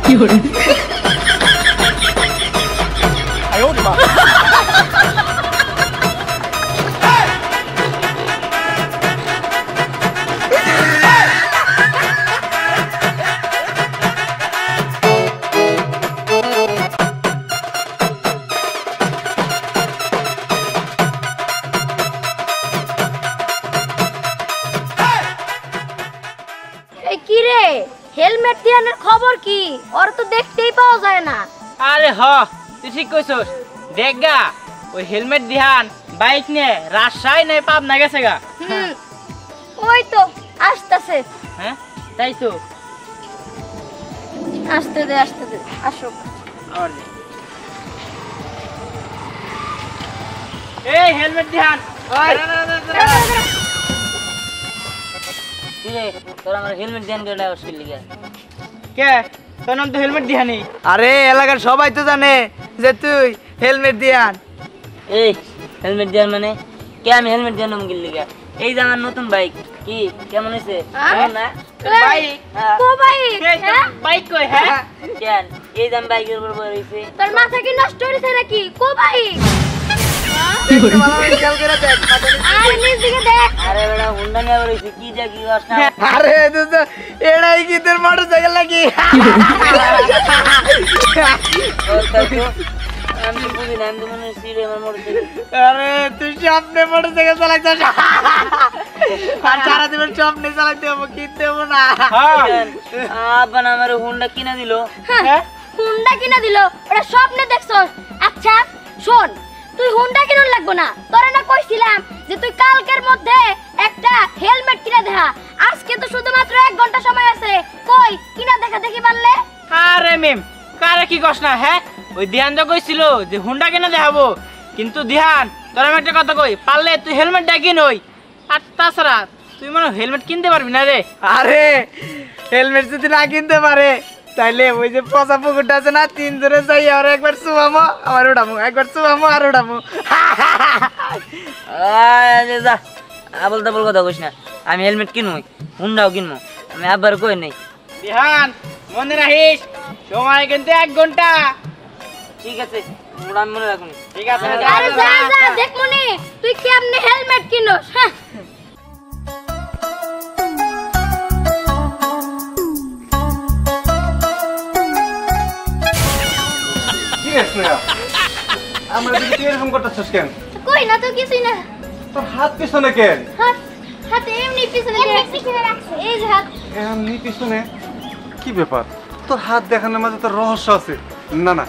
哎呦我的妈！ helmet দিয়ানের খবর কি? ওর তো দেখতেই পাওয়া যায় না। আরে হ, তুই ঠিক কইছস। দেখ গা, ওই হেলমেট দিহান বাইক নিয়ে রাজশাহী নাই পাবনা গেছে গা। ওই তো আসতেছে। হ্যাঁ তাই তো। আসতে দে আসো। এই হেলমেট দিহান। ওই তোর আমার হেলমেট দেন কেডা অস্কিল লিগা কে? তোর নাম তো হেলমেট দিহানি। আরে এলাকার সবাই তো জানে যে তুই হেলমেট দিয়ান। এই হেলমেট দেন মানে কে? আমি হেলমেট দেন নাম গিল লিগা। এই যে আমার নতুন বাইক কি কেমন হইছে? কেমন না বাইক? কো বাইক? বাইক কই? হ্যাঁ কেন এই যে বাইকের উপর বই রইছে? তোর মাথা কি নষ্ট হইছে নাকি? কো বাইক? আরে নিচ দিকে দেখ। আরে বেটা হুন্ডা নিয়ে রইছে কি যা কি অবস্থা? আরে তো এড়াই কি তোর মোটরসাইকেল নাকি? আমি বুঝি না, আমি তো মনে হচ্ছে আমার মোটরসাইকেল। আরে তুই স্বপ্নে মোটরসাইকেল চালাইছিস আর সারা জীবন স্বপ্নে চালাইতে হবো, কিনতে হবো না। আব্বা না আমার হুন্ডা কিনা দিল। হুন্ডা কিনা দিল? ওটা স্বপ্নে দেখছস? আচ্ছা শোন, তুই হুন্ডা কিনুন লাগবো না। তোরে না কইছিলাম যে তুই কালকের মধ্যে একটা হেলমেট কিনা দেখা। আজকে তো শুধুমাত্র 1 ঘন্টা সময় আছে। কই কিনা দেখা দেখি পারলে? আরে মেম, কারে কি কস না? হ্যাঁ ওই দিহান তো কইছিল যে হুন্ডা কিনা দেখাবো, কিন্তু দিহান তোর আমি একটা কথা কই, পারলে তুই হেলমেটটা কিনই। আর তাছাড়া তুই মনে হেলমেট কিনতে পারবি না রে। আরে হেলমেট যদি না কিনতে পারে তাইলে ওই যে পচা পুকুরটা আছে না, 3 জনে যাই আর একবার চুবামো আমার উঠামো, একবার চুবামো আর উঠামো। যা আবল তাবল কথা কইস না। আমি হেলমেট কিনবই, হুন্ডাও কিনবো। আমি আব্বার কই নাই। দিহান মনে রাখিস, সময় কিন্তু 1 ঘন্টা। ঠিক আছে ওটা আমি মনে রাখুন। ঠিক আছে। আরে যা দেখমনি তুই কেমনে হেলমেট কিনোস। হ্যাঁ আমরা যদি এরকম করতেছিস কেন? কই না তো কিছুই না। তোর হাত পিছনে কেন? হাতে এমনি পিছনে রাখছে। এই যে হাত এমনি পিছনে কি ব্যাপার? তোর হাত দেখানোর মাঝে তোর রহস্য আছে। না না,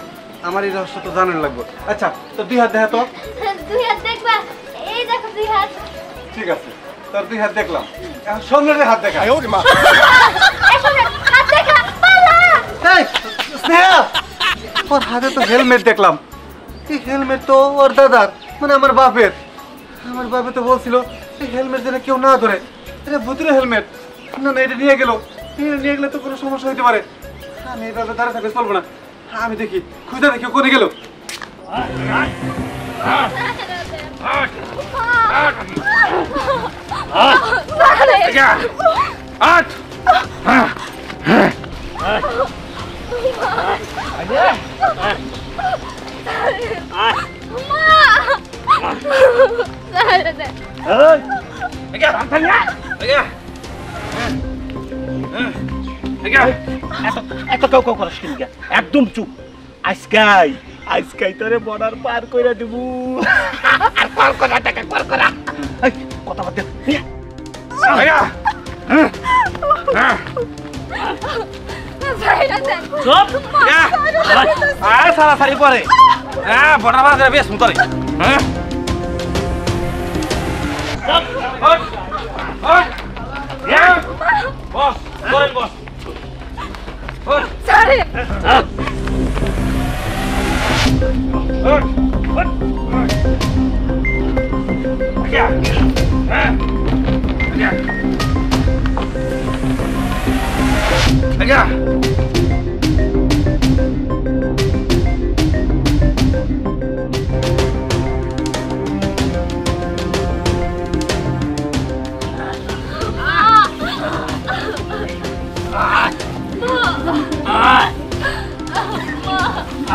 আমার এই রহস্য তো জানার লাগবে। আচ্ছা তোর 2 হাত দেখা তো। 2 হাত দেখবা? এই দেখো 2 হাত। ঠিক আছে, তোর 2 হাত দেখলাম। এখন সামনের হাত দেখা। এই শোনে, হাত দেখা পালা। এই স্নেহা, ওর হাতে তো হেলমেট দেখলাম। এই হেলমেট তো ওর দাদার, মানে আমার বাপের। আমার বাপে তো বলছিল এই হেলমেট যেন কেউ না ধরে। এটা ভুতুরে হেলমেট। না না, এটা নিয়ে গেলে তো কোনো সমস্যা হইতে পারে। আমি এইভাবে দাঁড়া থাকলে চলবো না। আমি দেখি, খুঁজে দেখি কোনে গেল। একদম চুপ। আজকাই তোরে বর্ডার পার করে দেব। কথা বলতে সারাসারি পরে বর্ডার পার বেশ তোরে। বস করেন বস। সরি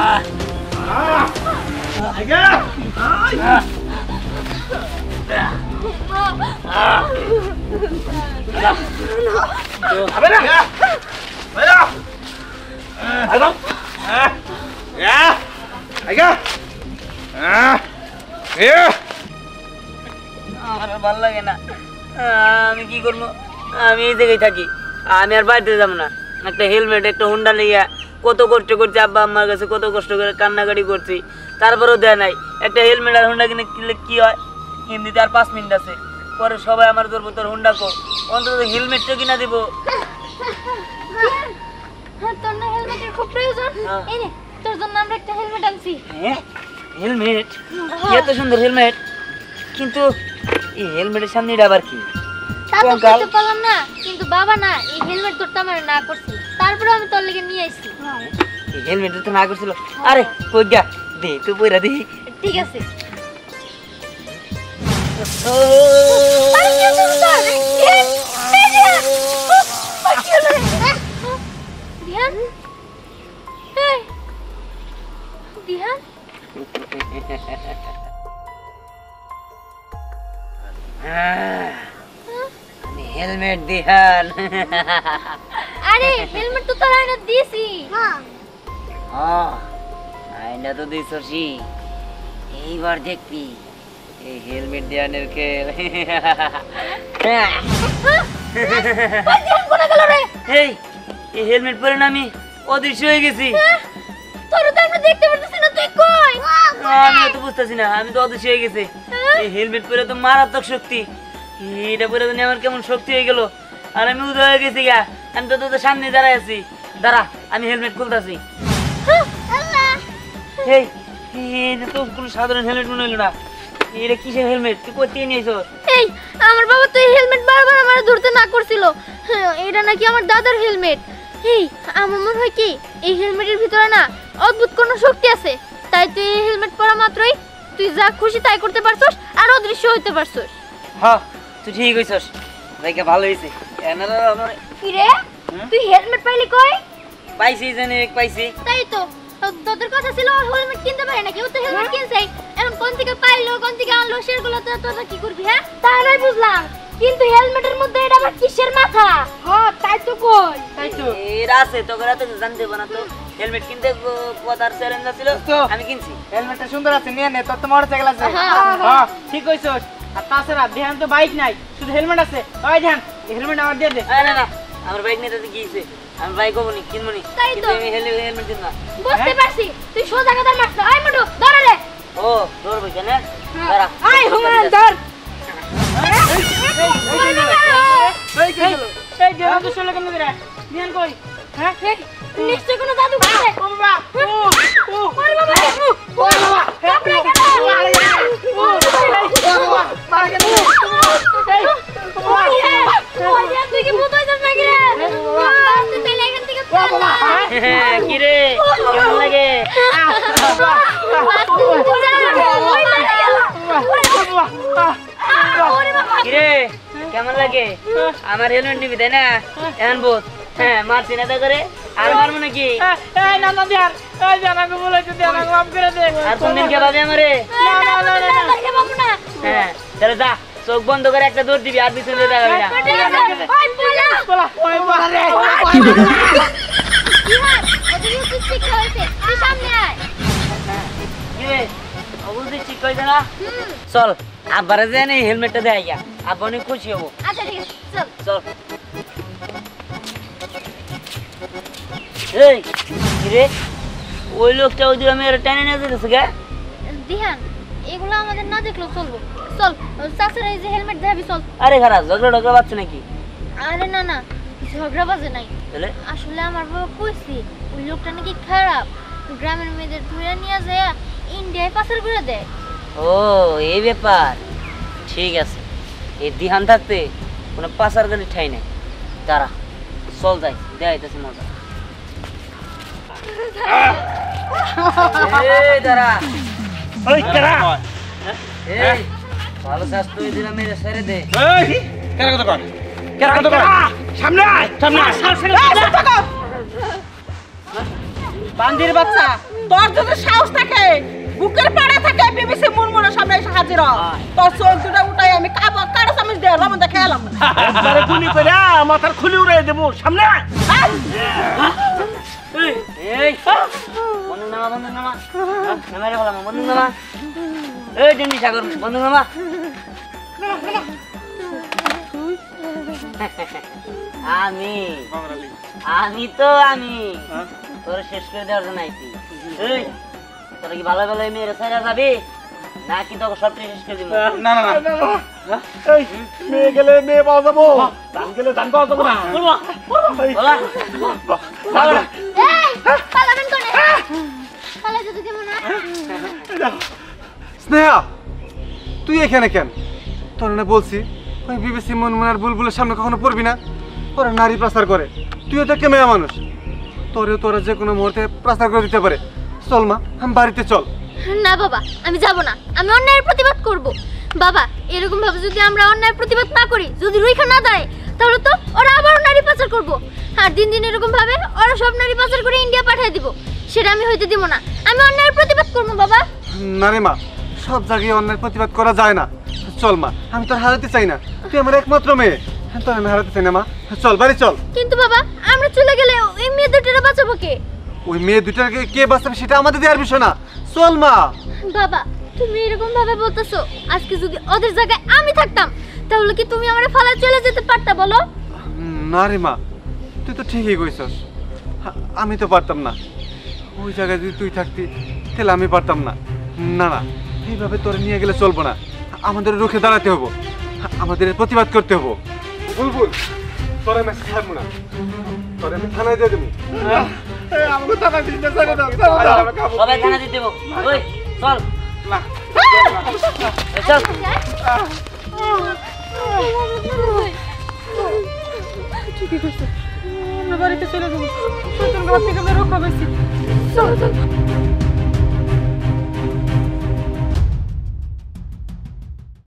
আমার আর ভালো লাগে না, আমি কি করবো? আমি এই জায়গায় থাকি, আমি আর বাড়িতে যাবো না। একটা হেলমেট, একটা হুন্ডা লিয়া কত কষ্ট করছি, আব্বা আম্মার কাছে কত কষ্ট করে কান্নাকাটি করছি, তারপরেও দেয় নাই। একটা হেলমেট আর হুন্ডা কিনে কিনলে কি হয়? হিন্দিতে আর 5 মিনিট আছে, পরে সবাই আমার ধরবো তোর হুন্ডা কো, অন্তত হেলমেটটা কিনা দিব। তোর না হেলমেটের খুব প্রয়োজন, এই নে তোর জন্য আমরা একটা হেলমেট আনছি। হ্যাঁ, হেলমেট? এত সুন্দর হেলমেট, কিন্তু এই হেলমেটের সামনে এটা আবার কি? তা তো বলতে পারলাম না, কিন্তু বাবা না এই হেলমেট তোরটা আমার না করছিল, তারপরে আমি তোর লেগে নিয়ে আইছি। এই হেলমেট তো না করছিল। আরে কই গা দে, তুই পয়রা দে। ঠিক আছে। ও আরে কি হলো তোর? কি হলো রে? ধ্যান, এই ধ্যান, আমি হেলমেট দিহান। আরে হেলমেট তো তোর আইনা দিয়েছি। আইনা তো দিছসি, এইবার দেখবি এই হেলমেট দিয়ানের খেল। ওই ধ্যান কোনে গেল রে? এই হেলমেট পরে না আমি অদৃশ্য হয়ে গেছি। তোর তো আমরা দেখতে পারতেছি না, তুই কই? আমি তো বুঝতেছি না, আমি তো অদৃশ্য হয়ে গেছি। এই হেলমেট পরে তো মারাত্মক শক্তি, এটা পরে তো আমার কেমন শক্তি হয়ে গেল, আর আমি উদয় হয়ে গেছি গা। আমি তো তোদের সামনে দাঁড়ায় আছি, দাঁড়া আমি হেলমেট খুলতেছি। এই এটা তো কোনো সাধারণ হেলমেট মনে হলো না, এটা কিসের হেলমেট? তুই কোথায় নিয়েছো? এই আমার বাবা তো এই হেলমেট বারবার আমার ধরতে না করছিল, এটা নাকি আমার দাদার হেলমেট। এই আমার মনে হয় কি এই হেলমেটের ভিতরে না অদ্ভুত কোনো শক্তি আছে, তাই তুই এই হেলমেট পরা মাত্রই তুই যা খুশি তাই করতে পারছস আর অদৃশ্য হইতে পারছস। হ্যাঁ তুই ঠিক কইছস, ভাইকে ভালো হইছে। এনারা আমার কি রে তুই হেলমেট পাইলি কই? পাইছি, জানি পাইছি। তাই তো তোদের কথা ছিল হেলমেট কিনতে পারে না, কেউ তো হেলমেট কিনছে, এখন কোন থেকে পাইলো কোন থেকে আনলো সেগুলো তো তোরা কি করবি? হ্যাঁ তাহলে বুঝলাম, কিন্তু হেলমেটের মধ্যে এটা আবার কিসের মাথা? হ্যাঁ তাই তো কই, তাই তো এরা আছে তোরা তো জানতে না। তো হেলমেট কিনতে কথার চ্যালেঞ্জ ছিল, আমি কিনছি। হেলমেটটা সুন্দর আছে, নিয়ে নে, তোর তো মোটরসাইকেল আছে। হ্যাঁ ঠিক কইছস। আর তাছাড়া ধ্যান তো বাইক নাই, শুধু হেলমেট আছে। ওই ধ্যান এই হেলমেট আমার দিয়ে দে। না না, আমার বাইক নিতে তো গিয়েছে, আমি বাইক হবো নি, কিনবো নি, তাই তো। কিন্তু আমি হেলমেট কিনবো না। বুঝতে পারছি তুই সোজা কথা মারছ। আই মোটু ধরে রে। ও ধরবো কেন? দাঁড়া আই হুমান ধর। এই ধ্যান তো শুনলে কেন রে? ধ্যান কই? হ্যাঁ নিশ্চয় কোনো জাদু আছে। ও বাবা, ও ওরে বাবা, ও বাবা কাপড়ে গেল। তুই কি ভূত হইছিস নাকি রে? তুই তাহলে এখান থেকে পালা। কি রে কেমন লাগে? কি রে কেমন লাগে? আমার হেলমেট নিবি তাই না? এখন বোধ হ্যাঁ মারছি না তা করে, আর মারবো নাকি? এই না না ধ্যান, এই ধ্যান আমাকে বলেছে, ধ্যান আমাকে মাফ করে দে। আর কোনদিন কে পাবে আমারে? না না না দেখে বাবু না। হ্যাঁ তাহলে যা, চোখ বন্ধ করে একটা দৌড় দিবি, আর পিছনে যেতে হবে না। ঠিক আছে ওই বলা বলা ওই বলা রে। কি হাত ওদিকে তুই শিক্ষা হইছে, তুই সামনে আয়। কি রে অবশ্যই ঠিক কইছে না? চল আব্বারে যেন এই হেলমেটটা দেয় গিয়া, আব্বা অনেক খুশি হবো। আচ্ছা ঠিক আছে চল। চল। এই কি রে ওই লোকটা ওই দিকে মেরে টেনে নিয়ে যেতেছে গে? দিহান এগুলো আমাদের না দেখলেও চলবো, চল চাচার এই যে হেলমেট দেখাবি চল। আরে খারাপ ঝগড়া টগড়া পাচ্ছে নাকি? আরে না না ঝগড়া বাজে নাই, তাহলে আসলে আমার বাবা কইছে ওই লোকটা নাকি খারাপ, গ্রামের মেয়েদের ধরে নিয়ে যায় ইন্ডিয়ায় পাচার করে দেয়। ও এই ব্যাপার, ঠিক আছে। এই দিহান থাকতে কোনো পাচার গাড়ি ঠাই নাই, দাঁড়া চল যাই, দেখাইতেছে মজা। এই দাঁড়া, ওই কেরা এই ভালো স্বাস্থ্য ওই দিন মেরে ছেড়ে দে। এই কেরা কত কর, কেরা কত কর, সামনে আয়, সামনে আয়। বান্দির বাচ্চা তোর যদি সাহস থাকে বুকের পাড়া থাকে বিবিসি মুনমুনের সামনে এসে হাজির হ তোর চোখ দুটা উঠাই আমি কাটা চামচ দিয়ে লবণ দেখে এলাম একবারে গুলি করে মাথার খুলি উড়াই দেবো সামনে আয়। এই বন্ধু নামা নামা রে বললাম বন্ধু নামা এই ডিন্ডি সাগর বন্ধু নামা আমি তোর শেষ করে দেওয়ার জন্য আইছি এই তোরা কি ভালো ভালো মেয়েরা ছাইরা যাবি নাকি তোকে সবটাই শেষ করে দিব না না না এই মেয়ে গেলে মেয়ে পাওয়া যাবো ধান গেলে ধান পাওয়া যাবো না বলা এই পালাবেন কোনে পালা যদি কেমন না স্নেহা তুই এখানে কেন তোর না বলছি ওই বিবিসি মুনমুনার বুলবুলের সামনে কখনো পড়বি না ওরা নারী প্রচার করে তুইও তো একটা মেয়ে মানুষ তোরা যে কোনো মুহূর্তে প্রচার করে দিতে পারে চল মা আমি বাড়িতে চল না বাবা আমি যাব না আমি অন্যায়ের প্রতিবাদ করব বাবা এরকম ভাবে যদি আমরা অন্যায়ের প্রতিবাদ না করি যদি রুইখা না দাঁড়ায় তাহলে তো ওরা আবার নারী পাচার করব আর দিন দিন এরকম ভাবে ওরা সব নারী পাচার করে ইন্ডিয়া পাঠিয়ে দিব সেটা আমি হইতে দিব না আমি অন্যায়ের প্রতিবাদ করব বাবা না রে মা সব জায়গায় অন্যায়ের প্রতিবাদ করা যায় না চল মা আমি তোর হারাতে চাই না তুই আমার একমাত্র মেয়ে তোর আমি হারাতে চাই না মা চল বাড়ি চল কিন্তু বাবা আমরা চলে গেলে এই মেয়ে দুটোরা বাঁচাবো কে ওই মেয়ে দুটাকে কে বাঁচাবে সেটা আমাদের দেওয়ার বিষয় না চল মা বাবা তুমি এরকম ভাবে বলতেছো আজকে যদি ওদের জায়গায় আমি থাকতাম তাহলে কি তুমি আমারে ফালা চলে যেতে পারতা বলো না রে মা তুই তো ঠিকই কইছস আমি তো পারতাম না ওই জায়গায় যদি তুই থাকতি তাহলে আমি পারতাম না না না এইভাবে তোরে নিয়ে গেলে চলবো না আমাদের রুখে দাঁড়াতে হবো আমাদের প্রতিবাদ করতে হবো বুলবুল তোরে আমি ছাড়বো না তোরে আমি থানায় দিয়ে দেবো আমাকে টাকা দিতে চাই না সবাই থানা দিতে দেবো ওই চল না এই চল ঠিকই কইছো আমরা বাড়িতে চলে যাবো শয়তান গাছ থেকে আমরা রক্ষা পাইছি চল চল